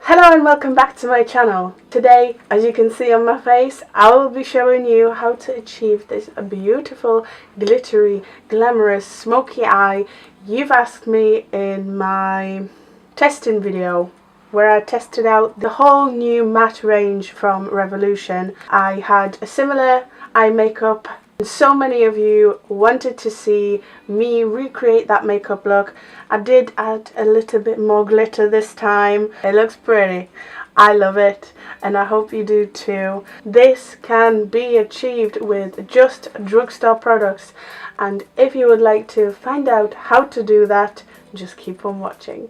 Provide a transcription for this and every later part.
Hello and welcome back to my channel. Today, as you can see on my face, I will be showing you how to achieve this beautiful, glittery, glamorous, smoky eye you've asked me in my testing video where I tested out the whole new matte range from Revolution. I had a similar eye makeup and so many of you wanted to see me recreate that makeup look. I did add a little bit more glitter this time. It looks pretty. I love it and I hope you do too. This can be achieved with just drugstore products, and if you would like to find out how to do that, just keep on watching.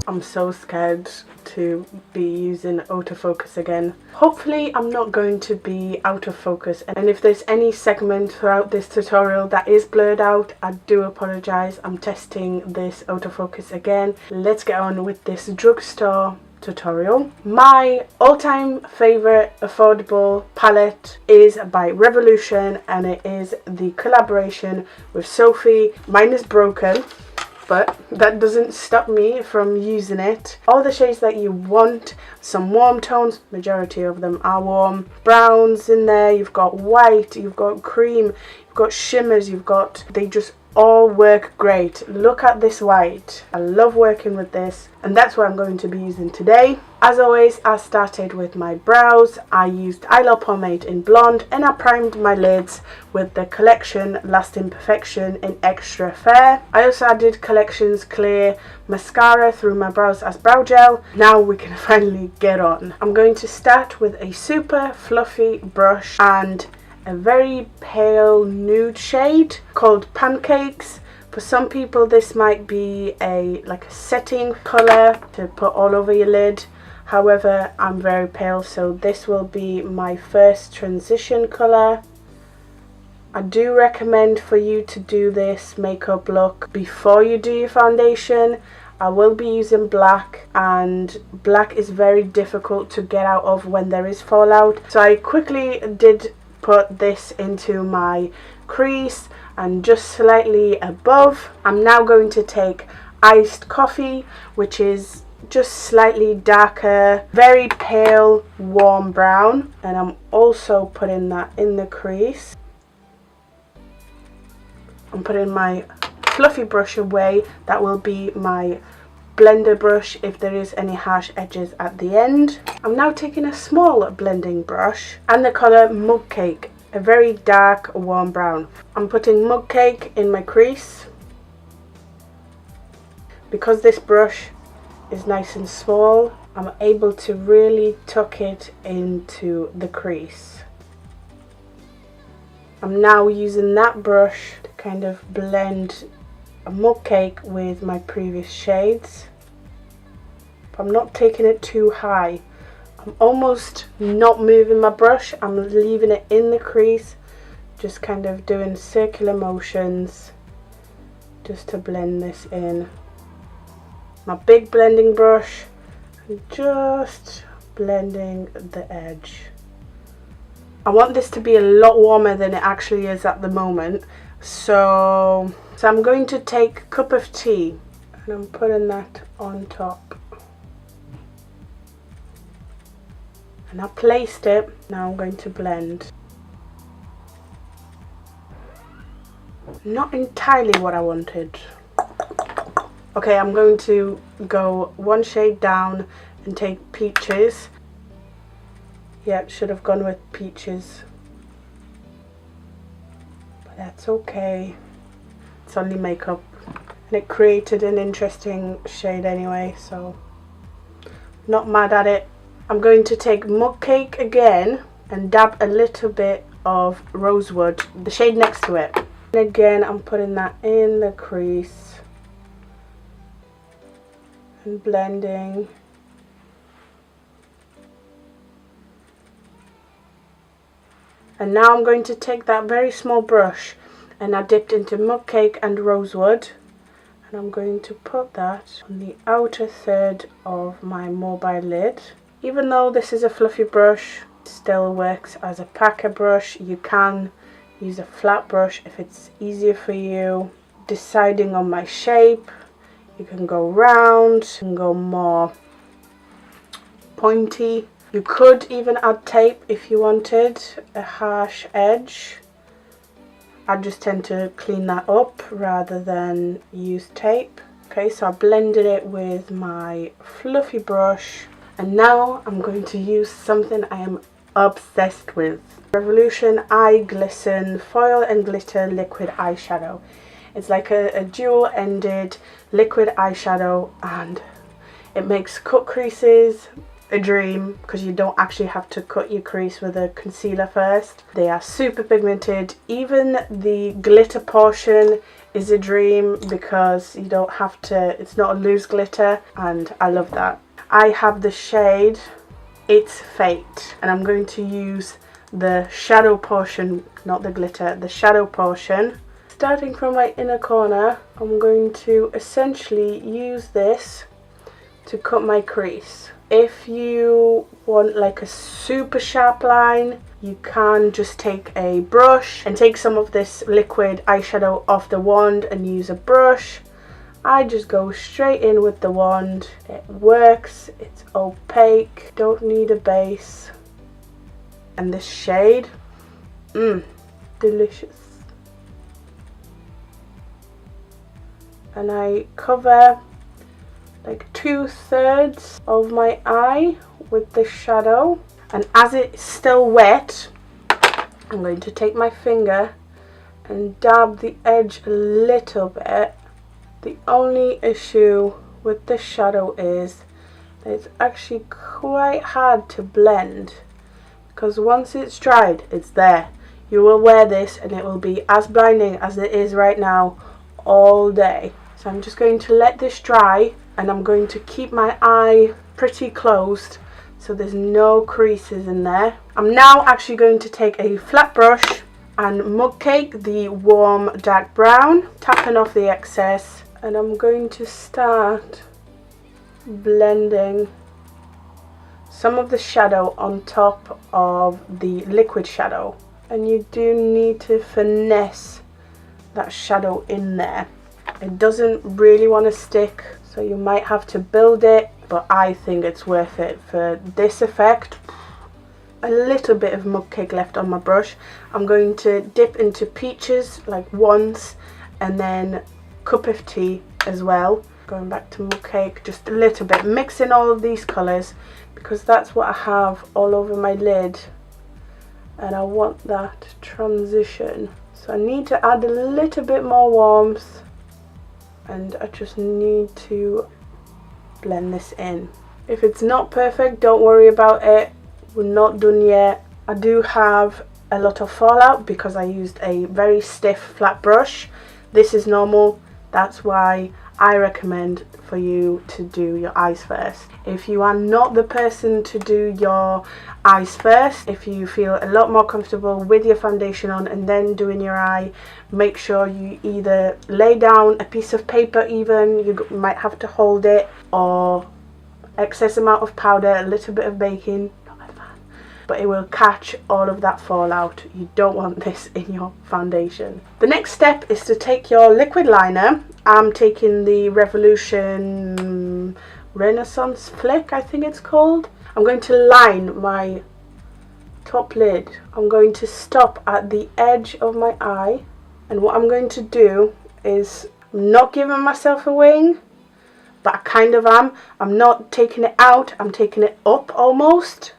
I'm so scared to be using autofocus again. Hopefully I'm not going to be out of focus, and if there's any segment throughout this tutorial that is blurred out, I do apologise. I'm testing this autofocus again. Let's get on with this drugstore tutorial. My all-time favourite affordable palette is by Revolution, and it is the collaboration with Sophie. Mine is broken, but that doesn't stop me from using it. All the shades that you want, some warm tones, majority of them are warm. Browns in there, you've got white, you've got cream, you've got shimmers, they just all work great. Look at this white. I love working with this, and that's what I'm going to be using today. As always, I started with my brows. I used eyelash pomade in blonde, and I primed my lids with the Collection Lasting Perfection in Extra Fair. I also added Collection's clear mascara through my brows as brow gel. Now we can finally get on. I'm going to start with a super fluffy brush and a very pale nude shade called Pancakes. For some people this might be like a setting colour to put all over your lid. However, I'm very pale, so this will be my first transition colour. I do recommend for you to do this makeup look before you do your foundation. I will be using black, and black is very difficult to get out of when there is fallout. So I quickly did put this into my crease and just slightly above. I'm now going to take Iced Coffee, which is just slightly darker, very pale warm brown, and I'm also putting that in the crease. I'm putting my fluffy brush away. That will be my blender brush if there is any harsh edges at the end. I'm now taking a small blending brush and the colour Mug Cake, a very dark warm brown. I'm putting Mug Cake in my crease. Because this brush is nice and small, I'm able to really tuck it into the crease. I'm now using that brush to kind of blend a Mug Cake with my previous shades. But I'm not taking it too high. I'm almost not moving my brush. I'm leaving it in the crease, just kind of doing circular motions just to blend this in. My big blending brush, just blending the edge. I want this to be a lot warmer than it actually is at the moment. So I'm going to take a cup of tea and I'm putting that on top. And I placed it. Now I'm going to blend. Not entirely what I wanted. Okay, I'm going to go one shade down and take Peaches. Yep, should have gone with Peaches. But that's okay. It's only makeup. And it created an interesting shade anyway, so not mad at it. I'm going to take Mug Cake again and dab a little bit of Rosewood, the shade next to it. And again, I'm putting that in the crease and blending. And now I'm going to take that very small brush, and I dipped into Mug Cake and Rosewood, and I'm going to put that on the outer third of my mobile lid. Even though this is a fluffy brush, it still works as a packer brush. You can use a flat brush if it's easier for you. deciding on my shape. You can go round, you can go more pointy. You could even add tape if you wanted a harsh edge. I just tend to clean that up rather than use tape. Okay, so I blended it with my fluffy brush, and now I'm going to use something I am obsessed with. Revolution Eye Glisten Foil and Glitter Liquid Eyeshadow. It's like a dual-ended liquid eyeshadow, and it makes cut creases a dream because you don't actually have to cut your crease with a concealer first. They are super pigmented. Even the glitter portion is a dream because you don't have to, it's not a loose glitter, and I love that. I have the shade It's Fate, and I'm going to use the shadow portion, not the glitter, the shadow portion. Starting from my inner corner, I'm going to essentially use this to cut my crease. If you want like a super sharp line, you can just take a brush and take some of this liquid eyeshadow off the wand and use a brush. I just go straight in with the wand. It works, it's opaque, don't need a base. And this shade, delicious. And I cover like 2/3 of my eye with the shadow, and as it's still wet, I'm going to take my finger and dab the edge a little bit. The only issue with this shadow is that it's actually quite hard to blend, because once it's dried, it's there. You will wear this and it will be as blinding as it is right now all day. So I'm just going to let this dry, and I'm going to keep my eye pretty closed so there's no creases in there. I'm now actually going to take a flat brush and mug cake the warm dark brown, tapping off the excess, and I'm going to start blending some of the shadow on top of the liquid shadow. And you do need to finesse that shadow in there. It doesn't really want to stick, so you might have to build it, but I think it's worth it for this effect. A little bit of mug cake left on my brush. I'm going to dip into peaches like once, and then cup of tea as well. Going back to mug cake just a little bit, mixing all of these colours because that's what I have all over my lid, and I want that transition. So I need to add a little bit more warmth, and I just need to blend this in. If it's not perfect, don't worry about it. We're not done yet. I do have a lot of fallout because I used a very stiff flat brush. This is normal. That's why I recommend for you to do your eyes first. If you are not the person to do your eyes first, if you feel a lot more comfortable with your foundation on and then doing your eye, make sure you either lay down a piece of paper, even you might have to hold it, or excess amount of powder, a little bit of baking, not a fan, but it will catch all of that fallout. You don't want this in your foundation. The next step is to take your liquid liner. I'm taking the Revolution Renaissance Flick, I think it's called. I'm going to line my top lid. I'm going to stop at the edge of my eye, and what I'm going to do is, I'm not giving myself a wing, but I kind of am. I'm not taking it out, I'm taking it up almost.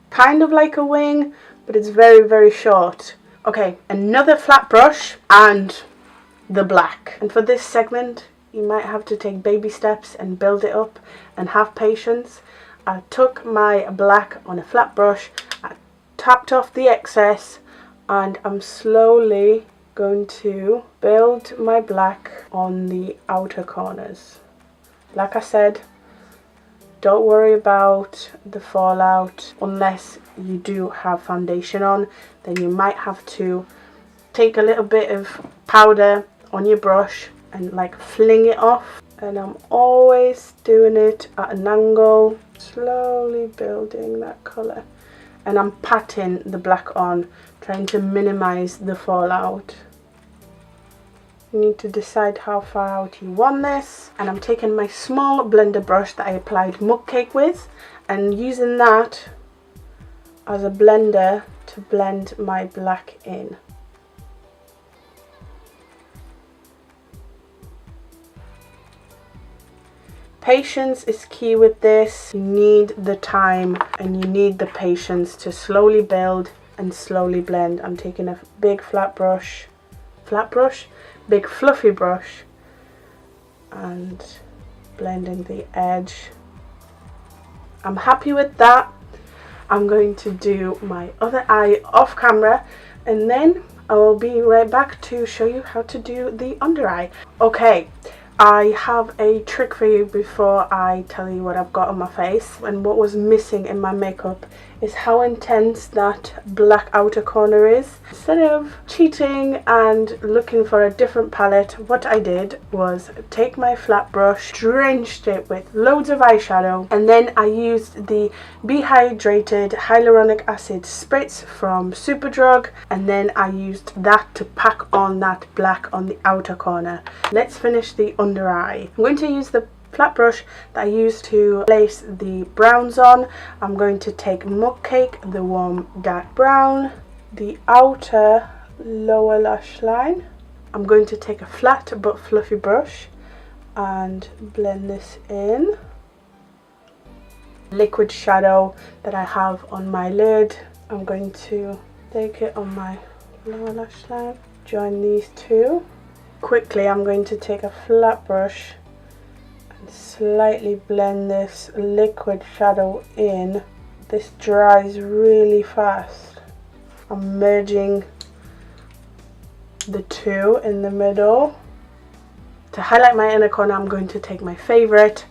Kind of like a wing, but it's very, very short. Okay, another flat brush and the black. And for this segment, you might have to take baby steps and build it up and have patience. I took my black on a flat brush, I tapped off the excess, and I'm slowly going to build my black on the outer corners. Like I said, don't worry about the fallout unless you do have foundation on. Then you might have to take a little bit of powder on your brush and like fling it off. And I'm always doing it at an angle, slowly building that colour. and I'm patting the black on, trying to minimize the fallout. You need to decide how far out you want this, and I'm taking my small blender brush that I applied mug cake with and using that as a blender to blend my black in. Patience is key with this. You need the time and you need the patience to slowly build and slowly blend. I'm taking a big big fluffy brush and blending the edge. I'm happy with that. I'm going to do my other eye off camera and then I will be right back to show you how to do the under eye. Okay, I have a trick for you before I tell you what I've got on my face. And what was missing in my makeup is how intense that black outer corner is. Instead of cheating and looking for a different palette, what I did was take my flat brush, drenched it with loads of eyeshadow, and then I used the Dehydrated Hyaluronic Acid Spritz from Superdrug, and then I used that to pack on that black on the outer corner. Let's finish the under eye. I'm going to use the flat brush that I used to place the browns on. I'm going to take Mug Cake, the warm dark brown, the outer lower lash line. I'm going to take a flat but fluffy brush and blend this in. Liquid shadow that I have on my lid, I'm going to take it on my lower lash line, join these two. Quickly I'm going to take a flat brush and slightly blend this liquid shadow in. This dries really fast. I'm merging the two in the middle. To highlight my inner corner, I'm going to take my favorite,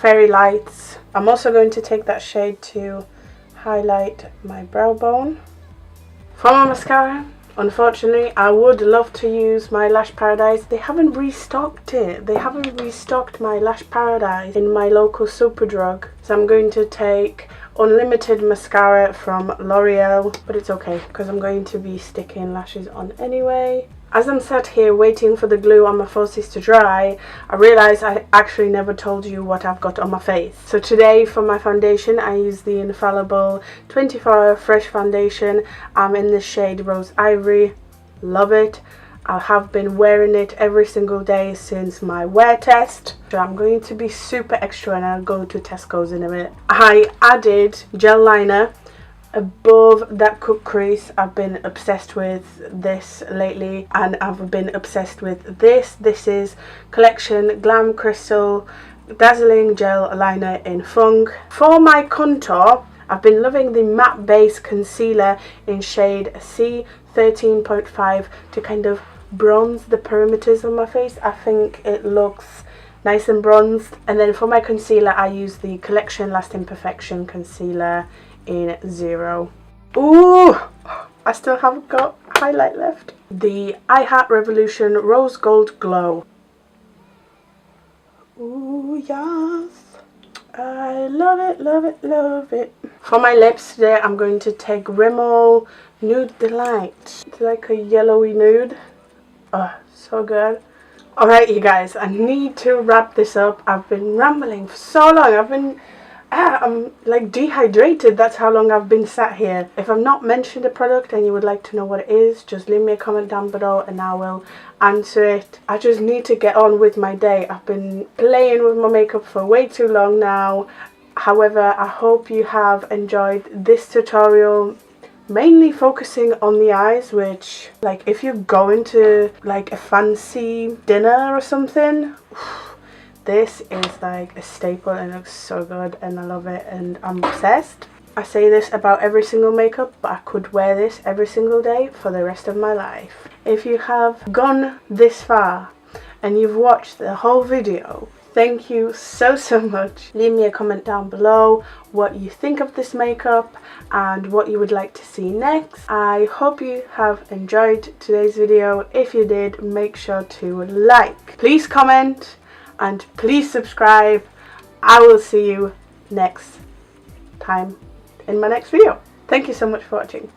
Fairy Lights. I'm also going to take that shade to highlight my brow bone. For my mascara, unfortunately, I would love to use my Lash Paradise. They haven't restocked it. They haven't restocked my Lash Paradise in my local Superdrug. So I'm going to take Unlimited Mascara from L'Oreal, but it's okay because I'm going to be sticking lashes on anyway. As I'm sat here waiting for the glue on my falsies to dry, I realised I actually never told you what I've got on my face. So today for my foundation, I use the Infallible 24-Hour Fresh Foundation. I'm in the shade Rose Ivory. Love it. I have been wearing it every single day since my wear test. So I'm going to be super extra and I'll go to Tesco's in a minute. I added gel liner above that cut crease. I've been obsessed with this lately and I've been obsessed with this. This is Collection Glam Crystal Dazzling Gel Liner in Funk. For my contour, I've been loving the matte base concealer in shade C13.5 to kind of bronze the perimeters of my face. I think it looks nice and bronzed. And then for my concealer, I use the Collection Lasting Perfection Concealer in 0. Ooh, I still haven't got highlight left. The I Heart Revolution Rose Gold Glow. Ooh, yes. I love it, love it, love it. For my lips today, I'm going to take Rimmel Nude Delight. It's like a yellowy nude. Oh, so good. Alright, you guys, I need to wrap this up. I've been rambling for so long. I'm like dehydrated. That's how long I've been sat here. If I've not mentioned a product and you would like to know what it is, just leave me a comment down below and I will answer it. I just need to get on with my day. I've been playing with my makeup for way too long now. However, I hope you have enjoyed this tutorial, mainly focusing on the eyes, which, like, if you're going to like a fancy dinner or something, this is like a staple and it looks so good and I love it and I'm obsessed. I say this about every single makeup, but I could wear this every single day for the rest of my life. If you have gone this far and you've watched the whole video, thank you so much. Leave me a comment down below what you think of this makeup and what you would like to see next. I hope you have enjoyed today's video. If you did, make sure to like. Please comment and please subscribe. I will see you next time in my next video. Thank you so much for watching.